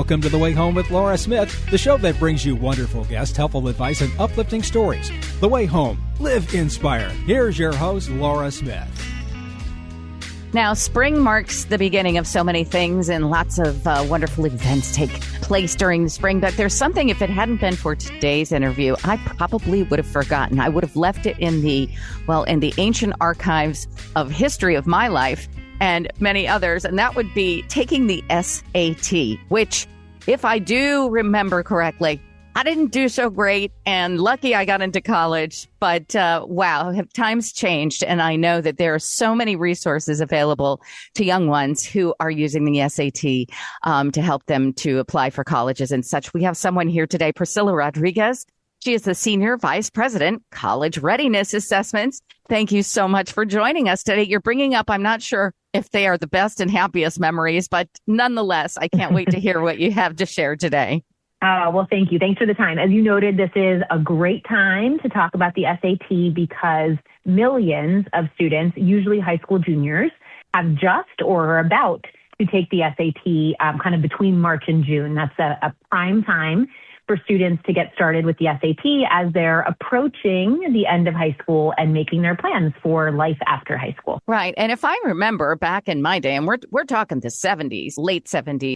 Welcome to The Way Home with Laura Smith, the show that brings you wonderful guests, helpful advice, and uplifting stories. The Way Home. Live inspired. Here's your host, Laura Smith. Now, spring marks the beginning of so many things, and lots of wonderful events take place during the spring. But there's something, if it hadn't been for today's interview, I probably would have forgotten. I would have left it in the ancient archives of history of my life and many others. And that would be taking the SAT, which, if I do remember correctly, I didn't do so great, and lucky I got into college. But wow, have times changed? And I know that there are so many resources available to young ones who are using the SAT to help them to apply for colleges and such. We have someone here today, Priscilla Rodriquez. She is the Senior Vice President, College Readiness Assessments. Thank you so much for joining us today. You're bringing up, I'm not sure if they are the best and happiest memories, but nonetheless, I can't wait to hear what you have to share today. Well, thank you. Thanks for the time. As you noted, this is a great time to talk about the SAT because millions of students, usually high school juniors, have just or are about to take the SAT kind of between March and June. That's a prime time for students to get started with the SAT as they're approaching the end of high school and making their plans for life after high school. Right. And if I remember back in my day, and we're talking the 70s, late 70s,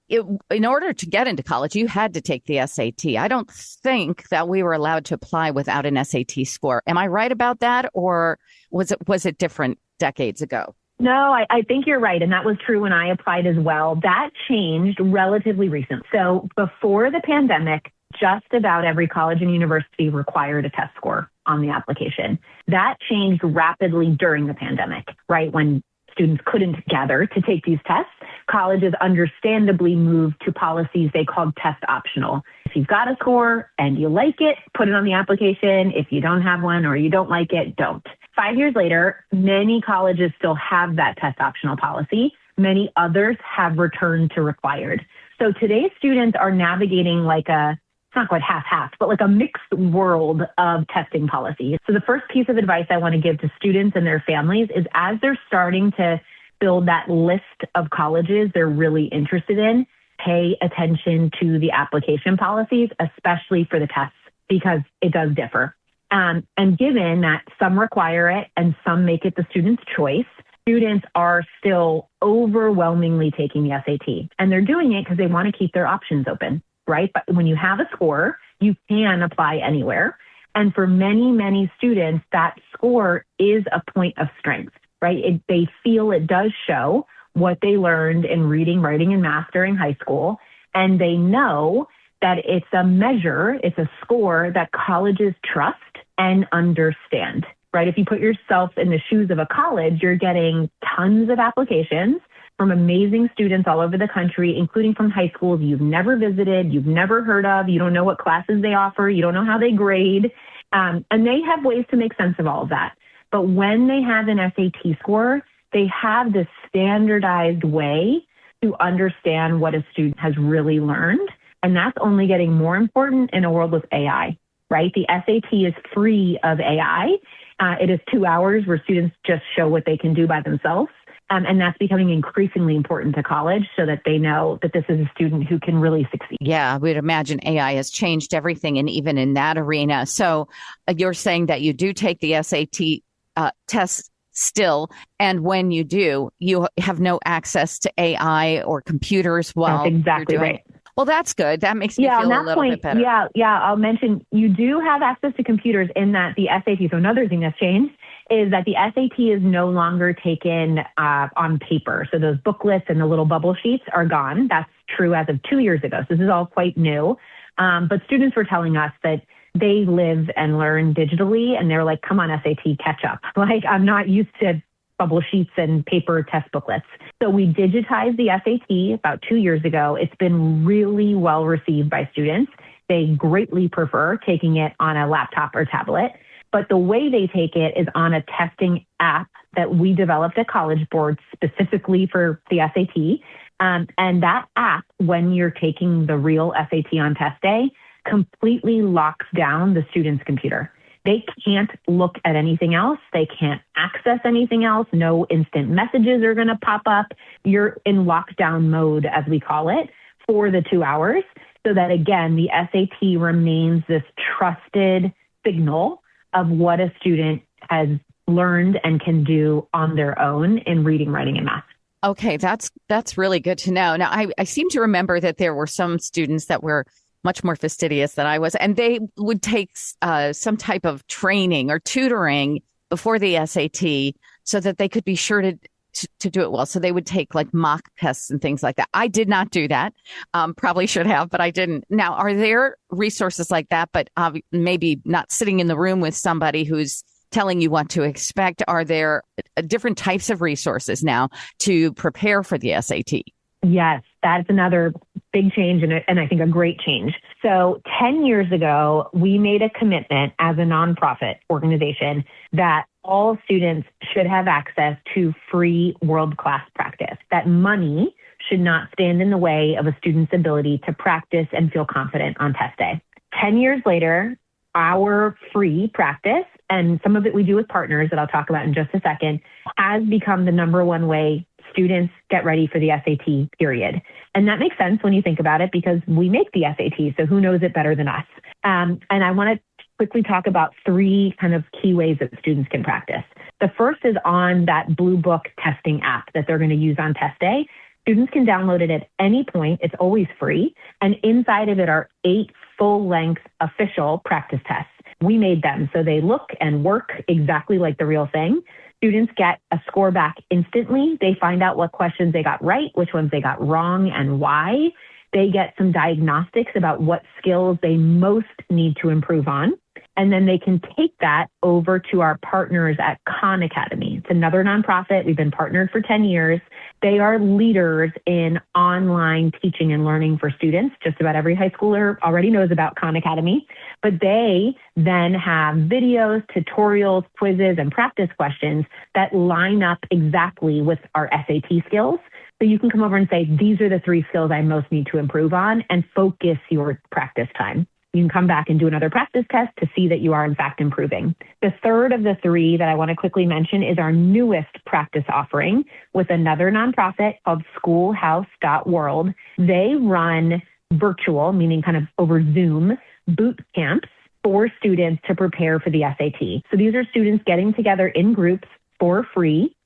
in order to get into college, you had to take the SAT. I don't think that we were allowed to apply without an SAT score. Am I right about that? Or was it different decades ago? No, I think you're right. And that was true when I applied as well. That changed relatively recent. So before the pandemic, just about every college and university required a test score on the application. That changed rapidly during the pandemic, right? When students couldn't gather to take these tests, colleges understandably moved to policies they called test optional. If you've got a score and you like it, put it on the application. If you don't have one or you don't like it, don't. 5 years later, many colleges still have that test optional policy. Many others have returned to required. So today's students are navigating it's not quite half-half, but like a mixed world of testing policies. So the first piece of advice I want to give to students and their families is as they're starting to build that list of colleges they're really interested in, pay attention to the application policies, especially for the tests, because it does differ. And given that some require it and some make it the student's choice, students are still overwhelmingly taking the SAT. And they're doing it because they want to keep their options open, right? But when you have a score, you can apply anywhere. And for many, many students, that score is a point of strength, right? They feel it does show what they learned in reading, writing, and math during high school. And they know that it's a measure, it's a score that colleges trust and understand, right? If you put yourself in the shoes of a college, you're getting tons of applications from amazing students all over the country, including from high schools you've never visited, you've never heard of, you don't know what classes they offer, you don't know how they grade, and they have ways to make sense of all of that. But when they have an SAT score, they have this standardized way to understand what a student has really learned, and that's only getting more important in a world with AI, right? The SAT is free of AI. It is 2 hours where students just show what they can do by themselves. And that's becoming increasingly important to college so that they know that this is a student who can really succeed. Yeah, I would imagine AI has changed everything, and even in that arena. So you're saying that you do take the SAT test still, and when you do, you have no access to AI or computers while that's exactly you're doing right. it. Well, that's good. That makes me feel a little bit better. Yeah, I'll mention you do have access to computers in that the SAT. So another thing that's changed is that the SAT is no longer taken on paper. So those booklets and the little bubble sheets are gone. That's true as of 2 years ago. So this is all quite new. But students were telling us that they live and learn digitally, and they're like, come on, SAT, catch up. Like, I'm not used to bubble sheets and paper test booklets. So we digitized the SAT about 2 years ago. It's been really well received by students. They greatly prefer taking it on a laptop or tablet. But the way they take it is on a testing app that we developed at College Board specifically for the SAT. And that app, when you're taking the real SAT on test day, completely locks down the student's computer. They can't look at anything else. They can't access anything else. No instant messages are going to pop up. You're in lockdown mode, as we call it, for the 2 hours so that, again, the SAT remains this trusted signal of what a student has learned and can do on their own in reading, writing, and math. Okay, that's really good to know. Now, I seem to remember that there were some students that were much more fastidious than I was, and they would take some type of training or tutoring before the SAT so that they could be sure to do it well. So they would take like mock tests and things like that. I did not do that. Probably should have, but I didn't. Now, are there resources like that, but maybe not sitting in the room with somebody who's telling you what to expect? Are there different types of resources now to prepare for the SAT? Yes, that's another big change and I think a great change. So 10 years ago, we made a commitment as a nonprofit organization that all students should have access to free world-class practice, that money should not stand in the way of a student's ability to practice and feel confident on test day. 10 years later, our free practice, and some of it we do with partners that I'll talk about in just a second, has become the number one way students get ready for the SAT, period. And that makes sense when you think about it because we make the SAT, so who knows it better than us? And I want to quickly talk about three kind of key ways that students can practice. The first is on that Blue Book testing app that they're going to use on test day. Students can download it at any point. It's always free. And inside of it are 8 full-length official practice tests. We made them so they look and work exactly like the real thing. Students get a score back instantly. They find out what questions they got right, which ones they got wrong, and why. They get some diagnostics about what skills they most need to improve on. And then they can take that over to our partners at Khan Academy. It's another nonprofit. We've been partnered for 10 years. They are leaders in online teaching and learning for students. Just about every high schooler already knows about Khan Academy. But they then have videos, tutorials, quizzes, and practice questions that line up exactly with our SAT skills. So you can come over and say, these are the 3 skills I most need to improve on, and focus your practice time. You can come back and do another practice test to see that you are in fact improving. The third of the 3 that I want to quickly mention is our newest practice offering with another nonprofit called schoolhouse.world. They run virtual, meaning kind of over Zoom, boot camps for students to prepare for the SAT. So these are students getting together in groups for free,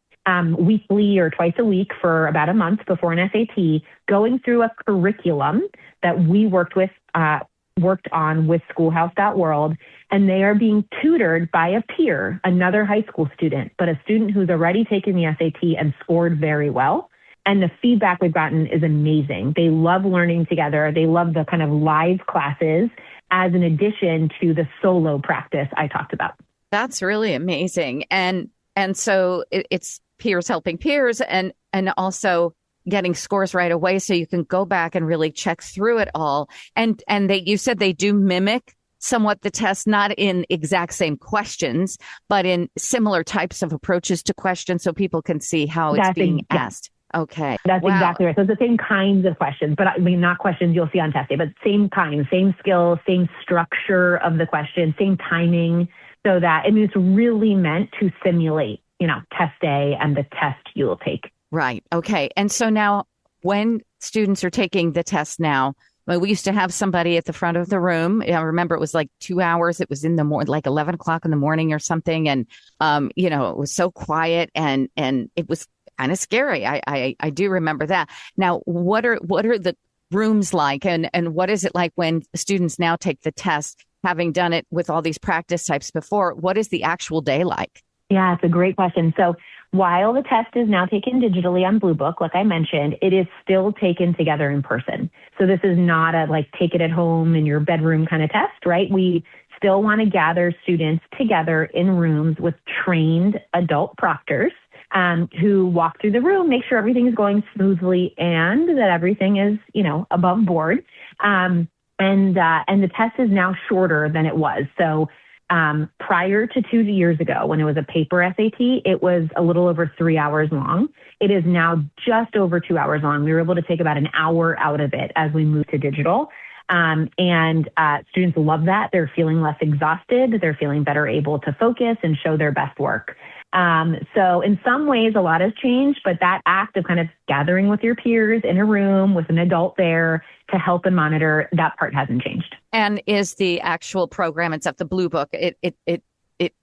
weekly or twice a week for about a month before an SAT, going through a curriculum that we worked on with schoolhouse.world, and they are being tutored by a peer, another high school student, but a student who's already taken the SAT and scored very well. And the feedback we've gotten is amazing. They love learning together. They love the kind of live classes as an addition to the solo practice I talked about. That's really amazing. And so it's peers helping peers and also getting scores right away so you can go back and really check through it all. And you said they do mimic somewhat the test, not in exact same questions, but in similar types of approaches to questions so people can see how it's being asked. Okay. That's exactly right. So it's the same kinds of questions, but I mean, not questions you'll see on test day, but same kind, same skills, same structure of the question, same timing, so that, I mean, it's really meant to simulate, test day and the test you will take. Right. Okay. And so now when students are taking the test now, we used to have somebody at the front of the room. I remember it was like 2 hours. It was in the morning, like 11 o'clock in the morning or something. And, it was so quiet and it was kind of scary. I do remember that. Now, what are the rooms like and what is it like when students now take the test, having done it with all these practice types before? What is the actual day like? Yeah, it's a great question. So while the test is now taken digitally on Blue Book, like I mentioned, it is still taken together in person. So this is not a take it at home in your bedroom kind of test, right? We still want to gather students together in rooms with trained adult proctors who walk through the room, make sure everything is going smoothly and that everything is, above board. And the test is now shorter than it was. So prior to 2 years ago, when it was a paper SAT, it was a little over 3 hours long. It is now just over 2 hours long. We were able to take about an hour out of it as we moved to digital. And students love that. They're feeling less exhausted. They're feeling better able to focus and show their best work. So in some ways, a lot has changed, but that act of kind of gathering with your peers in a room with an adult there to help and monitor, that part hasn't changed. And is the actual program itself, the Blue Book, it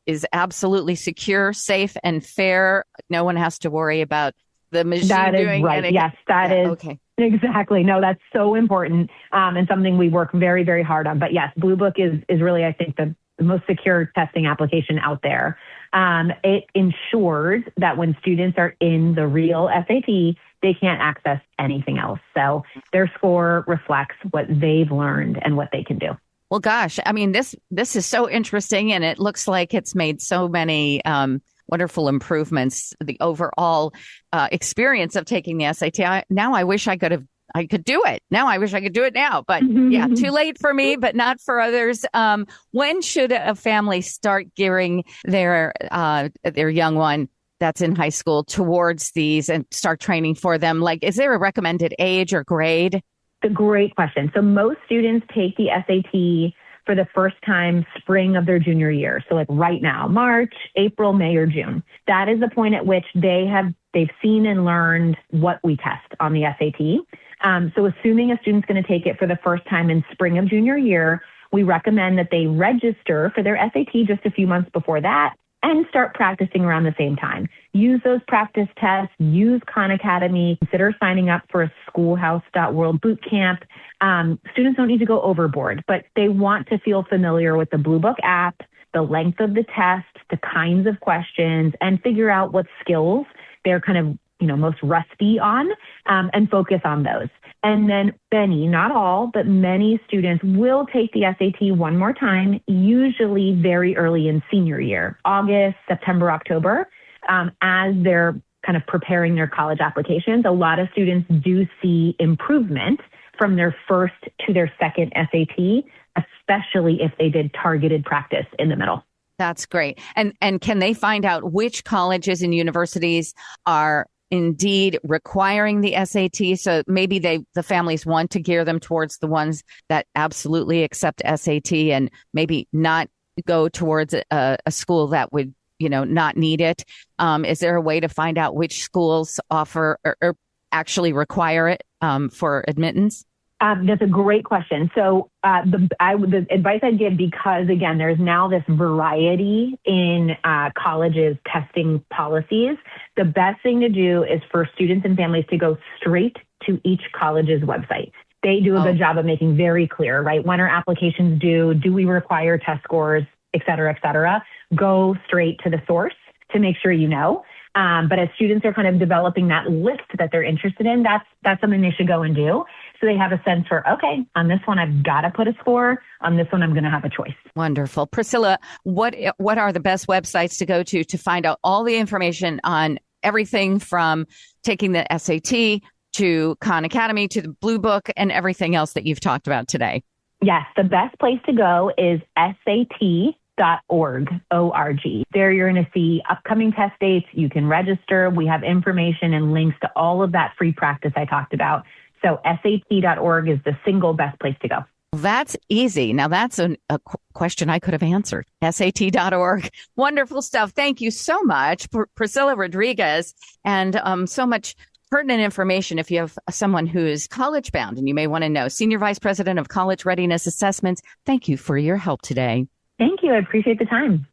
is absolutely secure, safe, and fair. No one has to worry about the machine that is doing right. anything. Yes, that is okay. Exactly. No, that's so important, and something we work very, very hard on. But yes, Blue Book is really, I think, the most secure testing application out there. It ensures that when students are in the real SAT, they can't access anything else. So their score reflects what they've learned and what they can do. Well, gosh, I mean, this is so interesting, and it looks like it's made so many wonderful improvements. The overall experience of taking the SAT. Now I wish I could do it. Now I wish I could do it now. But yeah, too late for me, but not for others. When should a family start gearing their young one that's in high school towards these and start training for them? Like, is there a recommended age or grade? It's a great question. So most students take the SAT for the first time spring of their junior year. So like right now, March, April, May, or June. That is the point at which they've seen and learned what we test on the SAT. So assuming a student's going to take it for the first time in spring of junior year, we recommend that they register for their SAT just a few months before that and start practicing around the same time. Use those practice tests, use Khan Academy, consider signing up for a schoolhouse.world boot camp. Students don't need to go overboard, but they want to feel familiar with the Blue Book app, the length of the test, the kinds of questions, and figure out what skills they're kind of most rusty on, and focus on those. And then many, not all, but many students will take the SAT one more time, usually very early in senior year, August, September, October, as they're kind of preparing their college applications. A lot of students do see improvement from their first to their second SAT, especially if they did targeted practice in the middle. That's great. And can they find out which colleges and universities are indeed requiring the SAT? So maybe the families want to gear them towards the ones that absolutely accept SAT and maybe not go towards a school that would, not need it. Is there a way to find out which schools offer or actually require it for admittance? That's a great question. So the advice I'd give, because again, there's now this variety in colleges testing policies, the best thing to do is for students and families to go straight to each college's website. They do a good job of making very clear, right? When are applications due? Do we require test scores, et cetera, et cetera? Go straight to the source to make sure you know. But as students are kind of developing that list that they're interested in, that's something they should go and do. So they have a sense for, okay, on this one, I've got to put a score. On this one, I'm going to have a choice. Wonderful. Priscilla, what are the best websites to go to find out all the information on everything from taking the SAT to Khan Academy to the Blue Book and everything else that you've talked about today? Yes, the best place to go is SAT.org, O-R-G. There you're going to see upcoming test dates. You can register. We have information and links to all of that free practice I talked about. So SAT.org is the single best place to go. That's easy. Now, that's a question I could have answered. SAT.org. Wonderful stuff. Thank you so much, Priscilla Rodriquez, and so much pertinent information if you have someone who is college bound and you may want to know. Senior Vice President of College Readiness Assessments, thank you for your help today. Thank you. I appreciate the time.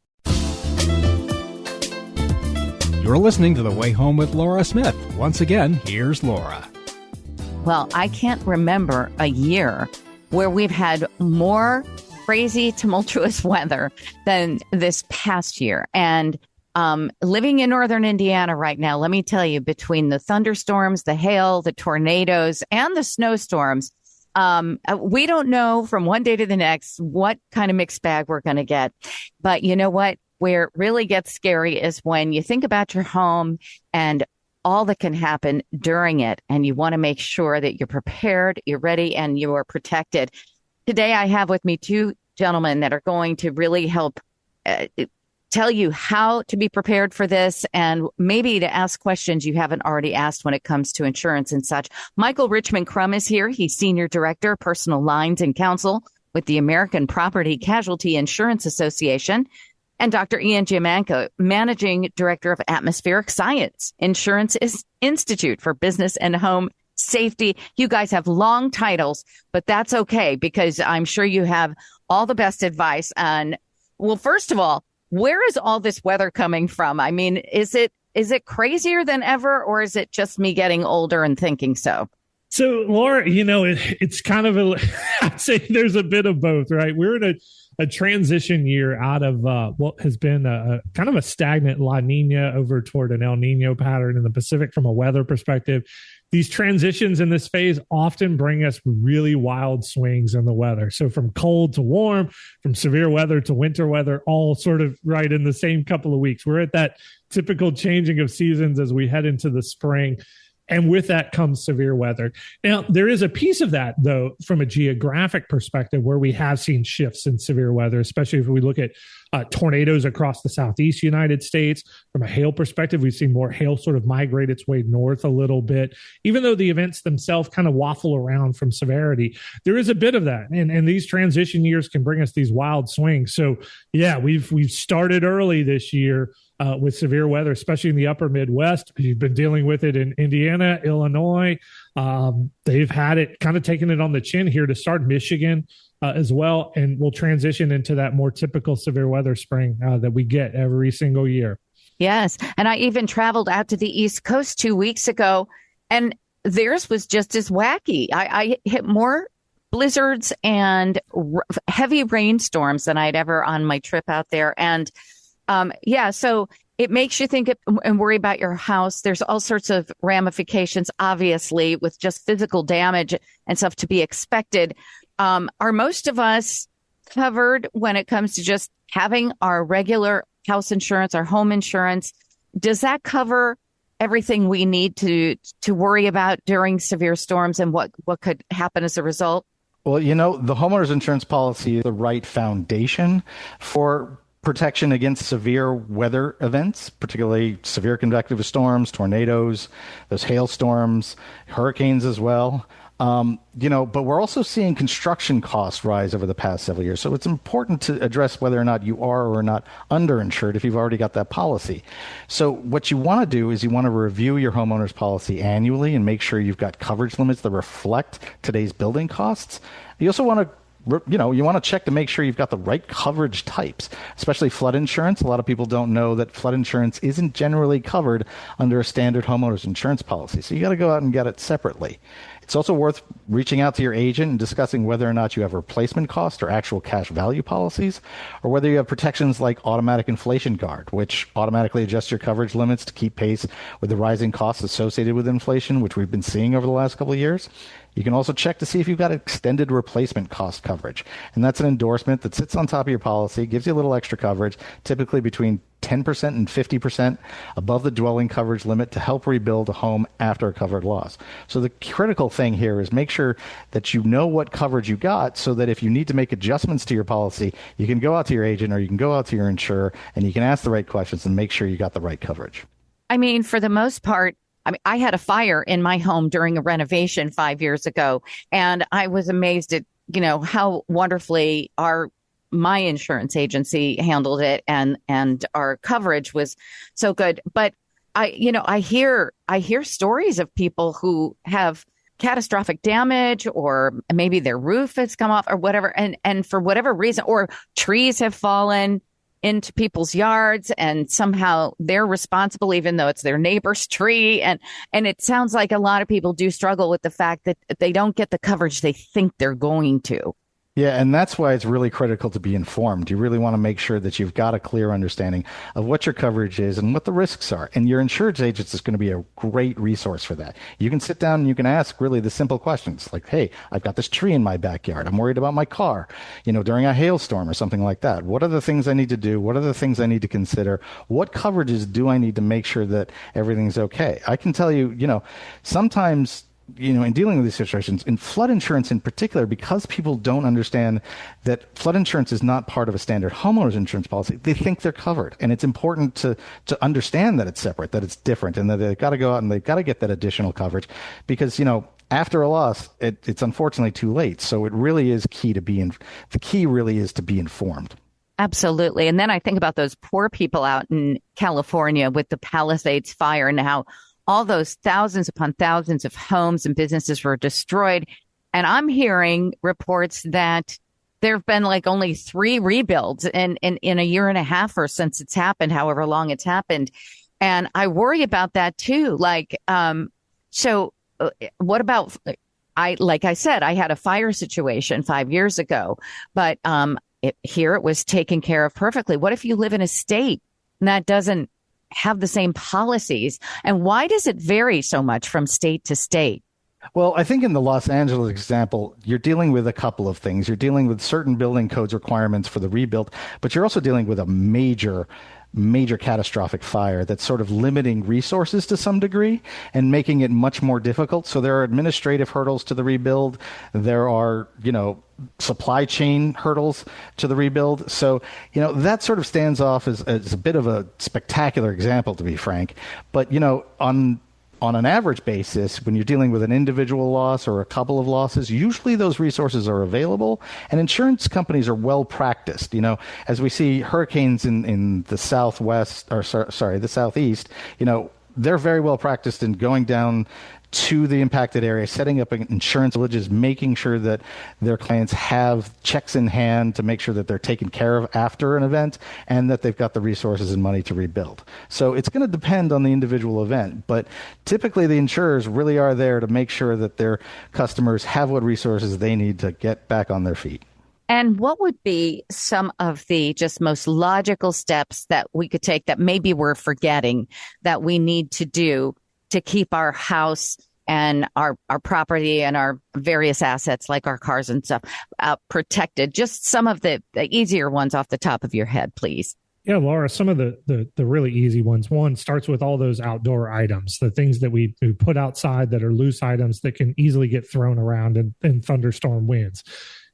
You're listening to The Way Home with Laura Smith. Once again, here's Laura. Well, I can't remember a year where we've had more crazy, tumultuous weather than this past year. And living in northern Indiana right now, let me tell you, between the thunderstorms, the hail, the tornadoes, and the snowstorms, we don't know from one day to the next what kind of mixed bag we're going to get. But you know what? Where it really gets scary is when you think about your home and all that can happen during it, and you want to make sure that you're prepared, you're ready, and you are protected. Today, I have with me two gentlemen that are going to really help tell you how to be prepared for this and maybe to ask questions you haven't already asked when it comes to insurance and such. Michael Richmond Crum is here. He's Senior Director, Personal Lines and Counsel with the American Property Casualty Insurance Association. And Dr. Ian Giammanco, Managing Director of Atmospheric Science Insurance Institute for Business and Home Safety. You guys have long titles, but that's okay because I'm sure you have all the best advice on, well, first of all, where is all this weather coming from? I mean, is it crazier than ever, or is it just me getting older and thinking so? So, Laura, it's kind of I'd say there's a bit of both, right? We're in a transition year out of what has been a kind of a stagnant La Nina over toward an El Nino pattern in the Pacific from a weather perspective. These transitions in this phase often bring us really wild swings in the weather. So from cold to warm, from severe weather to winter weather, all sort of right in the same couple of weeks. We're at that typical changing of seasons as we head into the spring. And with that comes severe weather. Now, there is a piece of that, though, from a geographic perspective, where we have seen shifts in severe weather, especially if we look at tornadoes across the southeast United States. From a hail perspective, we've seen more hail sort of migrate its way north a little bit. Even though the events themselves kind of waffle around from severity, there is a bit of that. And these transition years can bring us these wild swings. So, yeah, we've started early this year with severe weather, especially in the upper Midwest. You've been dealing with it in Indiana, Illinois. They've had it kind of taking it on the chin here to start. Michigan as well. And we'll transition into that more typical severe weather spring that we get every single year. Yes. And I even traveled out to the East Coast 2 weeks ago, and theirs was just as wacky. I hit more blizzards and heavy rainstorms than I'd ever on my trip out there. And so it makes you think and worry about your house. There's all sorts of ramifications, obviously, with just physical damage and stuff to be expected. Are most of us covered when it comes to just having our regular house insurance, our home insurance? Does that cover everything we need to worry about during severe storms and what could happen as a result? Well, the homeowner's insurance policy is the right foundation for protection against severe weather events, particularly severe convective storms, tornadoes, those hailstorms, hurricanes as well. But we're also seeing construction costs rise over the past several years. So it's important to address whether or not you are or not underinsured if you've already got that policy. So what you want to do is you want to review your homeowner's policy annually and make sure you've got coverage limits that reflect today's building costs. You also want to you want to check to make sure you've got the right coverage types, especially flood insurance. A lot of people don't know that flood insurance isn't generally covered under a standard homeowner's insurance policy. So you got to go out and get it separately. It's also worth reaching out to your agent and discussing whether or not you have replacement cost or actual cash value policies, or whether you have protections like automatic inflation guard, which automatically adjusts your coverage limits to keep pace with the rising costs associated with inflation, which we've been seeing over the last couple of years. You can also check to see if you've got extended replacement cost coverage. And that's an endorsement that sits on top of your policy, gives you a little extra coverage, typically between 10% and 50% above the dwelling coverage limit to help rebuild a home after a covered loss. So the critical thing here is make sure that you know what coverage you got so that if you need to make adjustments to your policy, you can go out to your agent or you can go out to your insurer and you can ask the right questions and make sure you got the right coverage. I mean, for the most part, I had a fire in my home during a renovation 5 years ago, and I was amazed at, how wonderfully my insurance agency handled it, and our coverage was so good. But I hear stories of people who have catastrophic damage, or maybe their roof has come off or whatever, and for whatever reason, or trees have fallen into people's yards and somehow they're responsible, even though it's their neighbor's tree. And it sounds like a lot of people do struggle with the fact that they don't get the coverage they think they're going to. Yeah, and that's why it's really critical to be informed. You really want to make sure that you've got a clear understanding of what your coverage is and what the risks are. And your insurance agent is going to be a great resource for that. You can sit down and you can ask really the simple questions like, hey, I've got this tree in my backyard. I'm worried about my car, during a hailstorm or something like that. What are the things I need to do? What are the things I need to consider? What coverages do I need to make sure that everything's okay? I can tell you, sometimes in dealing with these situations, in flood insurance in particular, because people don't understand that flood insurance is not part of a standard homeowners insurance policy, they think they're covered. And it's important to understand that it's separate, that it's different, and that they've got to go out and they've got to get that additional coverage because, after a loss, it's unfortunately too late. So it really is the key really is to be informed. Absolutely. And then I think about those poor people out in California with the Palisades fire and how all those thousands upon thousands of homes and businesses were destroyed. And I'm hearing reports that there have been like only 3 rebuilds in a year and a half or since it's happened, however long it's happened. And I worry about that too. So what about, like I said, I had a fire situation 5 years ago, but here it was taken care of perfectly. What if you live in a state that doesn't have the same policies? And why does it vary so much from state to state? Well, I think in the Los Angeles example, you're dealing with a couple of things. You're dealing with certain building codes requirements for the rebuild, but you're also dealing with a major catastrophic fire that's sort of limiting resources to some degree and making it much more difficult. So there are administrative hurdles to the rebuild. There are, supply chain hurdles to the rebuild. So, that sort of stands off as a bit of a spectacular example, to be frank. But, on an average basis, when you're dealing with an individual loss or a couple of losses, usually those resources are available, and insurance companies are well practiced. As we see hurricanes in the the southeast, they're very well practiced in going down to the impacted area, setting up insurance villages, making sure that their clients have checks in hand to make sure that they're taken care of after an event and that they've got the resources and money to rebuild. So it's going to depend on the individual event, but typically the insurers really are there to make sure that their customers have what resources they need to get back on their feet. And what would be some of the just most logical steps that we could take that maybe we're forgetting that we need to do to keep our house and our property and our various assets like our cars and stuff protected? Just some of the easier ones off the top of your head, please. Yeah, Laura, some of the really easy ones. One starts with all those outdoor items, the things that we put outside that are loose items that can easily get thrown around in thunderstorm winds.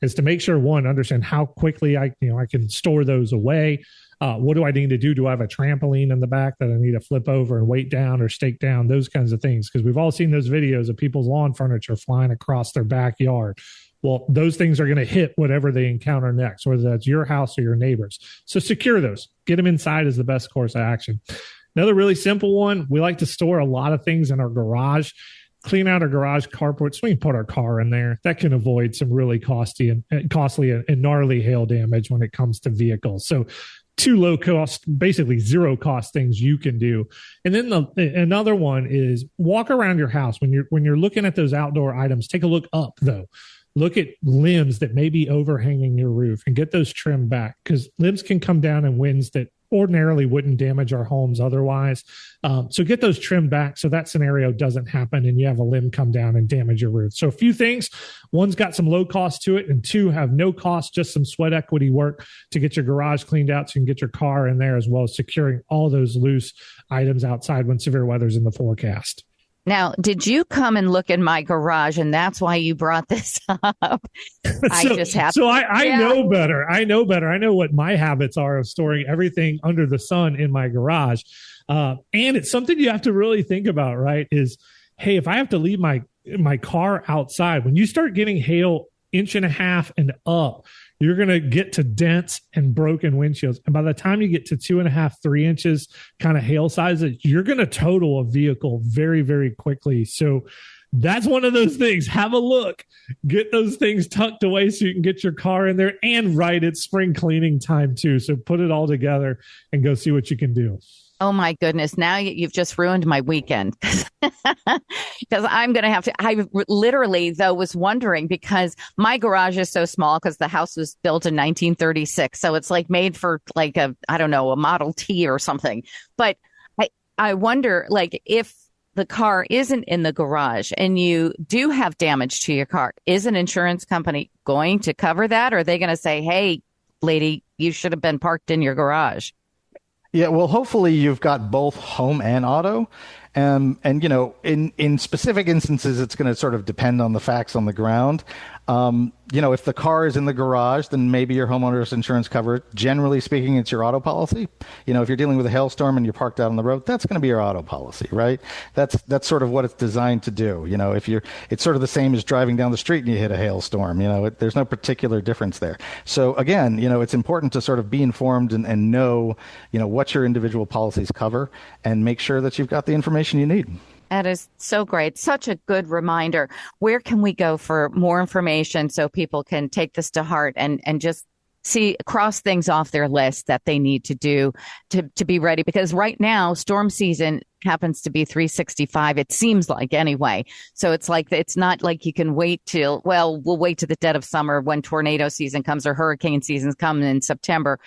Is to make sure, one, understand how quickly I can store those away. What do I need to do? Do I have a trampoline in the back that I need to flip over and weight down or stake down? Those kinds of things. Because we've all seen those videos of people's lawn furniture flying across their backyard. Well, those things are going to hit whatever they encounter next, whether that's your house or your neighbors. So secure those. Get them inside is the best course of action. Another really simple one, we like to store a lot of things in our garage. Clean out our garage carports. We can put our car in there. That can avoid some really costly and gnarly hail damage when it comes to vehicles. So 2 low cost, basically 0 cost things you can do. And then another one is walk around your house. When you're looking at those outdoor items, take a look up though. Look at limbs that may be overhanging your roof and get those trimmed back, because limbs can come down in winds that ordinarily wouldn't damage our homes otherwise. So get those trimmed back so that scenario doesn't happen and you have a limb come down and damage your roof. So a few things. One's got some low cost to it, and 2 have no cost, just some sweat equity work to get your garage cleaned out so you can get your car in there, as well as securing all those loose items outside when severe weather's in the forecast. Now, did you come and look in my garage, and that's why you brought this up? I know better. I know what my habits are of storing everything under the sun in my garage. And it's something you have to really think about, right? Is, hey, if I have to leave my car outside, when you start getting hail 1.5 inches and up, you're going to get to dents and broken windshields. And by the time you get to 2.5, 3 inches kind of hail sizes, you're going to total a vehicle very, very quickly. So that's one of those things. Have a look, get those things tucked away so you can get your car in there. And right, it's spring cleaning time too. So put it all together and go see what you can do. Oh, my goodness. Now you've just ruined my weekend because I'm going to have to. I literally, though, was wondering, because my garage is so small because the house was built in 1936. So it's like made for like a Model T or something. But I wonder, like, if the car isn't in the garage and you do have damage to your car, is an insurance company going to cover that? Or are they going to say, hey, lady, you should have been parked in your garage? Yeah, well, hopefully you've got both home and auto. And in specific instances, it's going to sort of depend on the facts on the ground. If the car is in the garage, then maybe your homeowner's insurance cover. Generally speaking, it's your auto policy. If you're dealing with a hailstorm and you're parked out on the road, that's going to be your auto policy, right? That's sort of what it's designed to do. It's sort of the same as driving down the street and you hit a hailstorm. There's no particular difference there. So again, it's important to sort of be informed and know, what your individual policies cover, and make sure that you've got the information you need. That is so great. Such a good reminder. Where can we go for more information so people can take this to heart and just cross things off their list that they need to do to be ready? Because right now, storm season happens to be 365. It seems like anyway. So it's not like you can wait we'll wait to the dead of summer when tornado season comes or hurricane seasons come in September.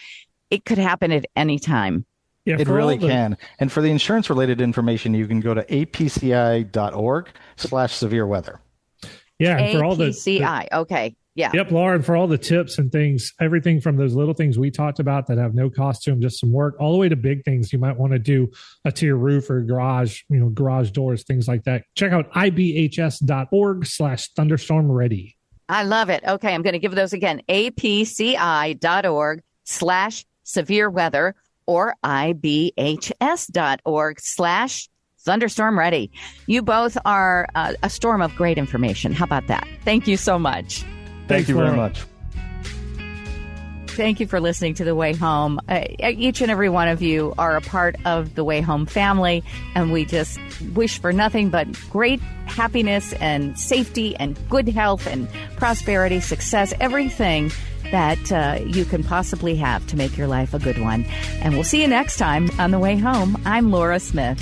It could happen at any time. Yeah, it really can. And for the insurance-related information, you can go to apci.org/severe weather. Yeah, and for all the APCI. Okay. Yeah. Yep, Laura, and for all the tips and things, everything from those little things we talked about that have no cost to them, just some work, all the way to big things you might want to do to your roof or garage, garage doors, things like that. Check out ibhs.org/thunderstorm ready. I love it. Okay, I'm going to give those again. apci.org/severe weather. Or ibhs.org/thunderstorm ready. You both are a storm of great information. How about that? Thank you so much. Thank you very much. Thank you for listening to The Way Home. Each and every one of you are a part of the Way Home family, and we just wish for nothing but great happiness and safety and good health and prosperity, success, everything that you can possibly have to make your life a good one. And we'll see you next time on The Way Home. I'm Laura Smith.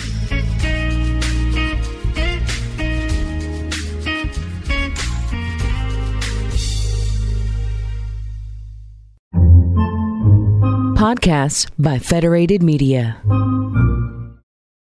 Podcasts by Federated Media.